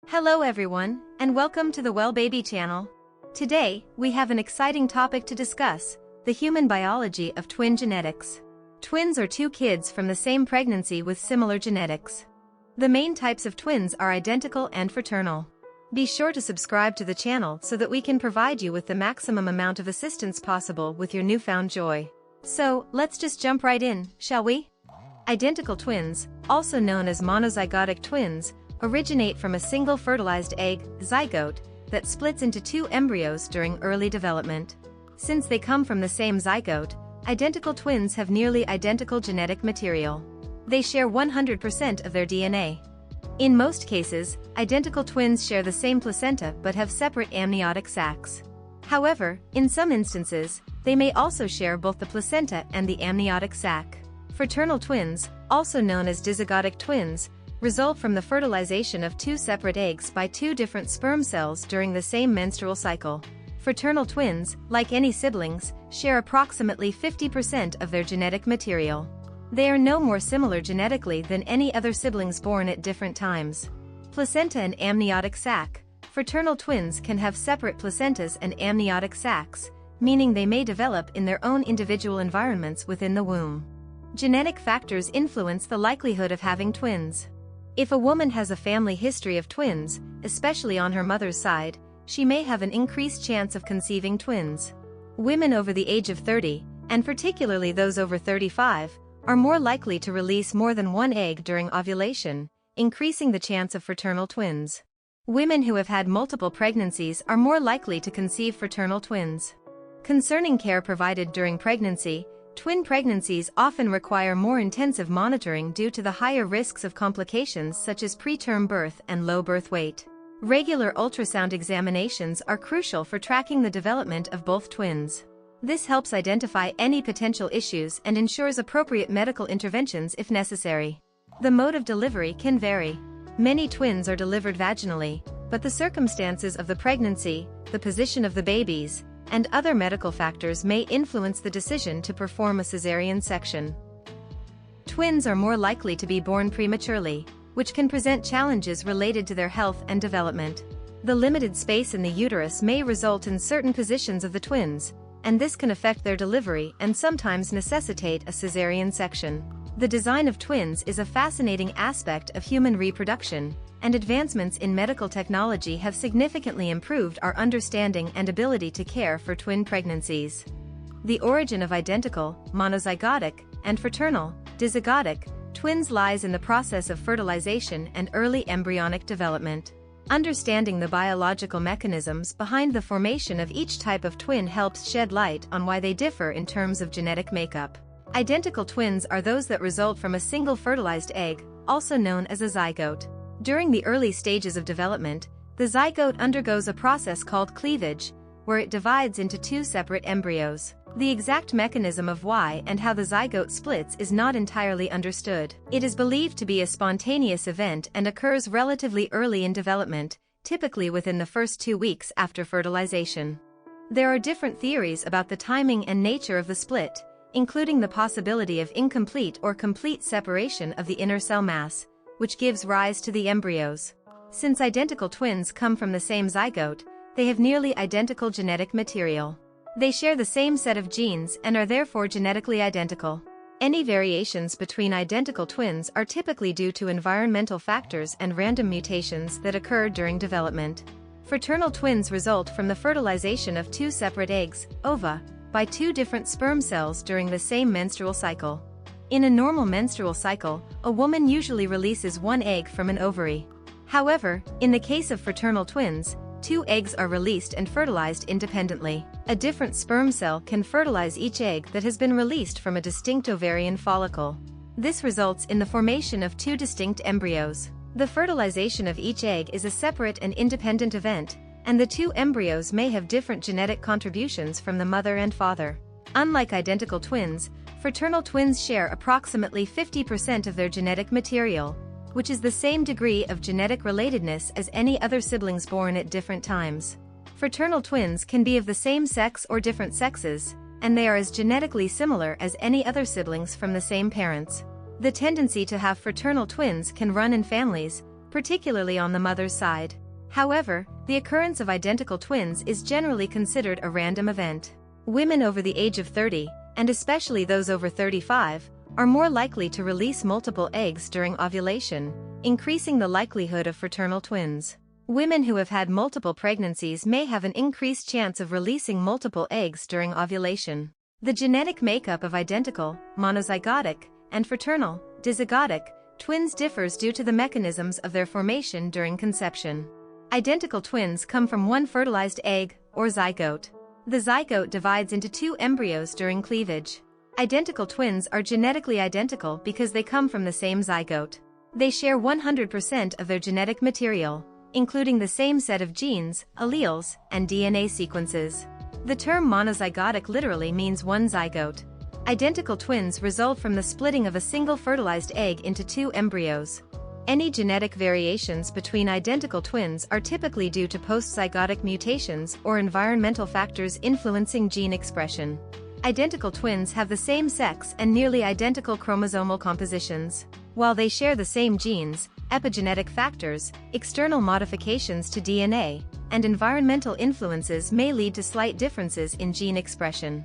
Hello everyone, and welcome to the Well Baby channel. Today, we have an exciting topic to discuss, the human biology of twin genetics. Twins are two kids from the same pregnancy with similar genetics. The main types of twins are identical and fraternal. Be sure to subscribe to the channel so that we can provide you with the maximum amount of assistance possible with your newfound joy. So, let's just jump right in, shall we? Identical twins, also known as monozygotic twins, originate from a single fertilized egg, zygote, that splits into two embryos during early development. Since they come from the same zygote, identical twins have nearly identical genetic material. They share 100% of their DNA. In most cases, identical twins share the same placenta but have separate amniotic sacs. However, in some instances, they may also share both the placenta and the amniotic sac. Fraternal twins, also known as dizygotic twins, result from the fertilization of two separate eggs by two different sperm cells during the same menstrual cycle. Fraternal twins, like any siblings, share approximately 50% of their genetic material. They are no more similar genetically than any other siblings born at different times. Placenta and amniotic sac. Fraternal twins can have separate placentas and amniotic sacs, meaning they may develop in their own individual environments within the womb. Genetic factors influence the likelihood of having twins. If a woman has a family history of twins, especially on her mother's side, she may have an increased chance of conceiving twins. Women over the age of 30, and particularly those over 35, are more likely to release more than one egg during ovulation, increasing the chance of fraternal twins. Women who have had multiple pregnancies are more likely to conceive fraternal twins. Concerning care provided during pregnancy, twin pregnancies often require more intensive monitoring due to the higher risks of complications such as preterm birth and low birth weight. Regular ultrasound examinations are crucial for tracking the development of both twins. This helps identify any potential issues and ensures appropriate medical interventions if necessary. The mode of delivery can vary. Many twins are delivered vaginally, but the circumstances of the pregnancy, the position of the babies, and other medical factors may influence the decision to perform a cesarean section. Twins are more likely to be born prematurely, which can present challenges related to their health and development. The limited space in the uterus may result in certain positions of the twins, and this can affect their delivery and sometimes necessitate a cesarean section. The design of twins is a fascinating aspect of human reproduction, and advancements in medical technology have significantly improved our understanding and ability to care for twin pregnancies. The origin of identical, monozygotic, and fraternal, dizygotic, twins lies in the process of fertilization and early embryonic development. Understanding the biological mechanisms behind the formation of each type of twin helps shed light on why they differ in terms of genetic makeup. Identical twins are those that result from a single fertilized egg, also known as a zygote. During the early stages of development, the zygote undergoes a process called cleavage, where it divides into two separate embryos. The exact mechanism of why and how the zygote splits is not entirely understood. It is believed to be a spontaneous event and occurs relatively early in development, typically within the first 2 weeks after fertilization. There are different theories about the timing and nature of the split, including the possibility of incomplete or complete separation of the inner cell mass, which gives rise to the embryos. Since identical twins come from the same zygote, they have nearly identical genetic material. They share the same set of genes and are therefore genetically identical. Any variations between identical twins are typically due to environmental factors and random mutations that occur during development. Fraternal twins result from the fertilization of two separate eggs, ova, by two different sperm cells during the same menstrual cycle. In a normal menstrual cycle, a woman usually releases one egg from an ovary. However, in the case of fraternal twins, two eggs are released and fertilized independently. A different sperm cell can fertilize each egg that has been released from a distinct ovarian follicle. This results in the formation of two distinct embryos. The fertilization of each egg is a separate and independent event, and the two embryos may have different genetic contributions from the mother and father. Unlike identical twins, fraternal twins share approximately 50% of their genetic material, which is the same degree of genetic relatedness as any other siblings born at different times. Fraternal twins can be of the same sex or different sexes, and they are as genetically similar as any other siblings from the same parents. The tendency to have fraternal twins can run in families, particularly on the mother's side. However, the occurrence of identical twins is generally considered a random event. Women over the age of 30, and especially those over 35, are more likely to release multiple eggs during ovulation, increasing the likelihood of fraternal twins. Women who have had multiple pregnancies may have an increased chance of releasing multiple eggs during ovulation. The genetic makeup of identical, monozygotic, and fraternal, dizygotic, twins differs due to the mechanisms of their formation during conception. Identical twins come from one fertilized egg, or zygote. The zygote divides into two embryos during cleavage. Identical twins are genetically identical because they come from the same zygote. They share 100% of their genetic material, including the same set of genes, alleles, and DNA sequences. The term monozygotic literally means one zygote. Identical twins result from the splitting of a single fertilized egg into two embryos. Any genetic variations between identical twins are typically due to post-zygotic mutations or environmental factors influencing gene expression. Identical twins have the same sex and nearly identical chromosomal compositions. While they share the same genes, epigenetic factors, external modifications to DNA, and environmental influences may lead to slight differences in gene expression.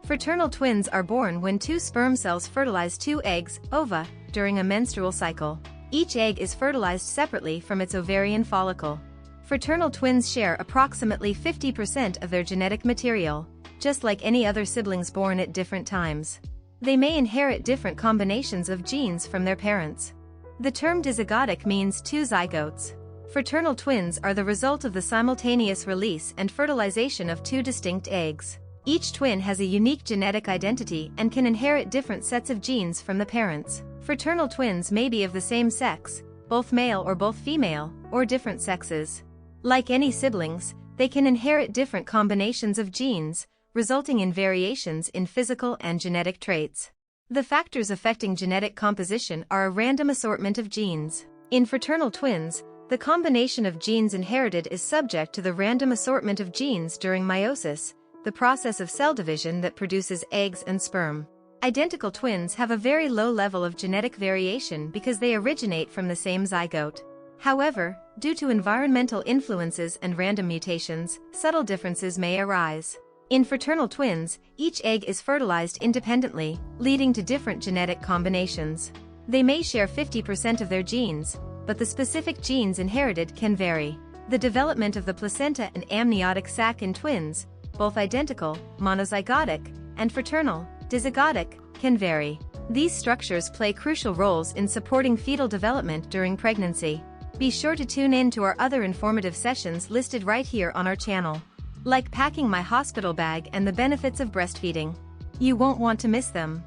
Fraternal twins are born when two sperm cells fertilize two eggs, ova, during a menstrual cycle. Each egg is fertilized separately from its ovarian follicle. Fraternal twins share approximately 50% of their genetic material, just like any other siblings born at different times. They may inherit different combinations of genes from their parents. The term dizygotic means two zygotes. Fraternal twins are the result of the simultaneous release and fertilization of two distinct eggs. Each twin has a unique genetic identity and can inherit different sets of genes from the parents. Fraternal twins may be of the same sex, both male or both female, or different sexes. Like any siblings, they can inherit different combinations of genes, resulting in variations in physical and genetic traits. The factors affecting genetic composition are a random assortment of genes. In fraternal twins, the combination of genes inherited is subject to the random assortment of genes during meiosis, the process of cell division that produces eggs and sperm. Identical twins have a very low level of genetic variation because they originate from the same zygote. However, due to environmental influences and random mutations, subtle differences may arise. In fraternal twins, each egg is fertilized independently, leading to different genetic combinations. They may share 50% of their genes, but the specific genes inherited can vary. The development of the placenta and amniotic sac in twins, both identical, monozygotic, and fraternal, dizygotic, can vary. These structures play crucial roles in supporting fetal development during pregnancy. Be sure to tune in to our other informative sessions listed right here on our channel. Like packing my hospital bag and the benefits of breastfeeding. You won't want to miss them.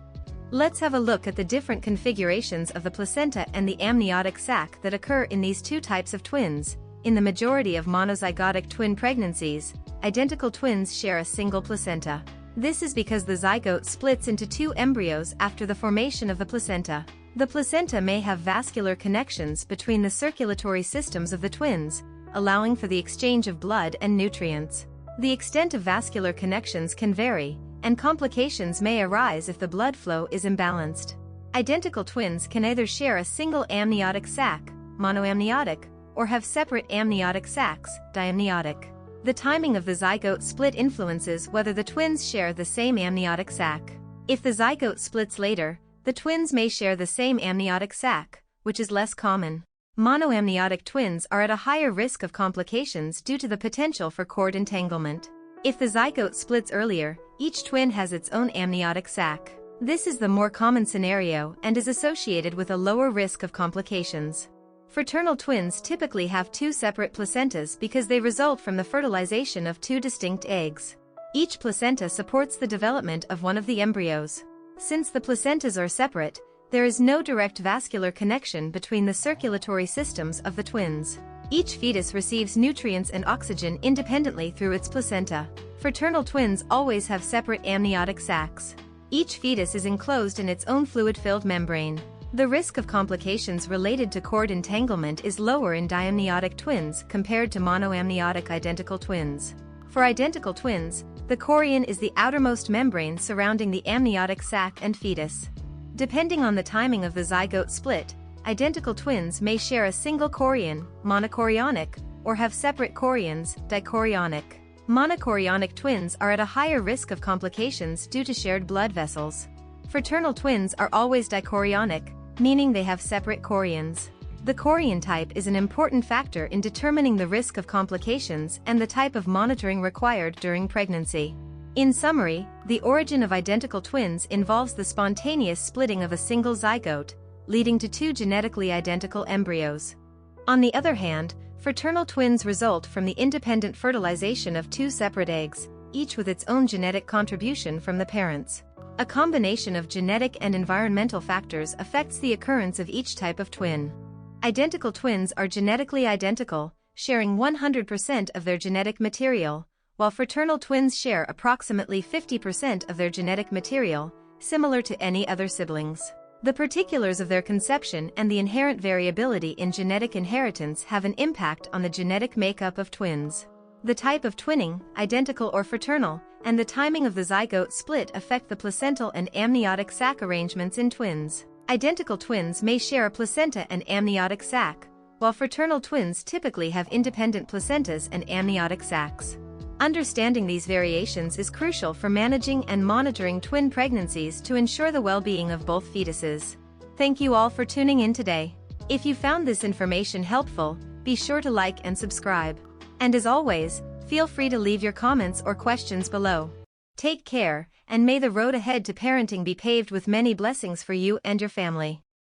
Let's have a look at the different configurations of the placenta and the amniotic sac that occur in these two types of twins. In the majority of monozygotic twin pregnancies, identical twins share a single placenta. This is because the zygote splits into two embryos after the formation of the placenta. The placenta may have vascular connections between the circulatory systems of the twins, allowing for the exchange of blood and nutrients. The extent of vascular connections can vary, and complications may arise if the blood flow is imbalanced. Identical twins can either share a single amniotic sac, monoamniotic, or have separate amniotic sacs, diamniotic. The timing of the zygote split influences whether the twins share the same amniotic sac. If the zygote splits later, the twins may share the same amniotic sac, which is less common. Monoamniotic twins are at a higher risk of complications due to the potential for cord entanglement. If the zygote splits earlier, each twin has its own amniotic sac. This is the more common scenario and is associated with a lower risk of complications. Fraternal twins typically have two separate placentas because they result from the fertilization of two distinct eggs. Each placenta supports the development of one of the embryos. Since the placentas are separate, there is no direct vascular connection between the circulatory systems of the twins. Each fetus receives nutrients and oxygen independently through its placenta. Fraternal twins always have separate amniotic sacs. Each fetus is enclosed in its own fluid-filled membrane. The risk of complications related to cord entanglement is lower in diamniotic twins compared to monoamniotic identical twins. For identical twins, the chorion is the outermost membrane surrounding the amniotic sac and fetus. Depending on the timing of the zygote split, identical twins may share a single chorion, monochorionic, or have separate chorions, dichorionic. Monochorionic twins are at a higher risk of complications due to shared blood vessels. Fraternal twins are always dichorionic, meaning they have separate chorions. The chorion type is an important factor in determining the risk of complications and the type of monitoring required during pregnancy. In summary, the origin of identical twins involves the spontaneous splitting of a single zygote, leading to two genetically identical embryos. On the other hand, fraternal twins result from the independent fertilization of two separate eggs, each with its own genetic contribution from the parents. A combination of genetic and environmental factors affects the occurrence of each type of twin. Identical twins are genetically identical, sharing 100% of their genetic material, while fraternal twins share approximately 50% of their genetic material, similar to any other siblings. The particulars of their conception and the inherent variability in genetic inheritance have an impact on the genetic makeup of twins. The type of twinning, identical or fraternal, and the timing of the zygote split affect the placental and amniotic sac arrangements in twins. Identical twins may share a placenta and amniotic sac, while fraternal twins typically have independent placentas and amniotic sacs. Understanding these variations is crucial for managing and monitoring twin pregnancies to ensure the well-being of both fetuses. Thank you all for tuning in today. If you found this information helpful, be sure to like and subscribe. And as always, feel free to leave your comments or questions below. Take care, and may the road ahead to parenting be paved with many blessings for you and your family.